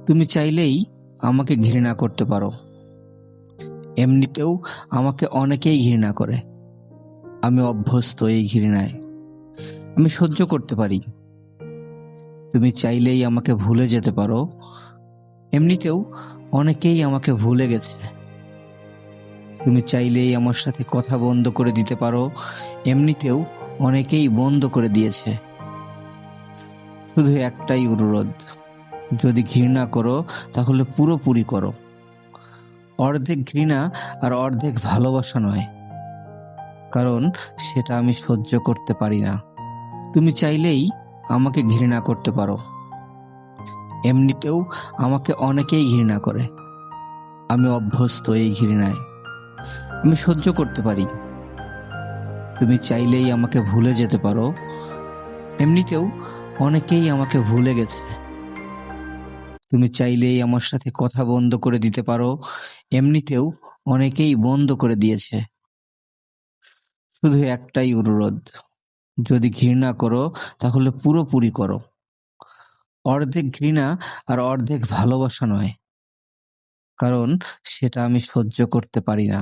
তুমি চাইলেই আমাকে ঘৃণা করতে পারো। এমনিতেও আমাকে অনেকেই ঘৃণা করে। আমি অভ্যস্ত এই ঘৃণায়। আমি সহ্য করতে পারি। তুমি চাইলেই আমাকে ভুলে যেতে পারো। এমনিতেও অনেকেই আমাকে ভুলে গেছে। তুমি চাইলেই আমার সাথে কথা বন্ধ করে দিতে পারো। এমনিতেও অনেকেই বন্ধ করে দিয়েছে। শুধু একটাই অনুরোধ, যদি ঘৃণা করো তাহলে পুরোপুরি করো। অর্ধেক ঘৃণা আর অর্ধেক ভালোবাসা নয়, কারণ সেটা আমি সহ্য করতে পারি না। তুমি চাইলেই আমাকে ঘৃণা করতে পারো। এমনিতেও আমাকে অনেকেই ঘৃণা করে। আমি অভ্যস্ত এই ঘৃণায়। আমি সহ্য করতে পারি। তুমি চাইলেই আমাকে ভুলে যেতে পারো। এমনিতেও অনেকেই আমাকে ভুলে গেছে। তুমি চাইলেই আমার সাথে কথা বন্ধ করে দিতে পারো। এমনিতেও অনেকেই বন্ধ করে দিয়েছে। শুধু একটাই অনুরোধ, যদি ঘৃণা করো তাহলে পুরোপুরি করো। অর্ধেক ঘৃণা আর অর্ধেক ভালোবাসা নয়, কারণ সেটা আমি সহ্য করতে পারি না।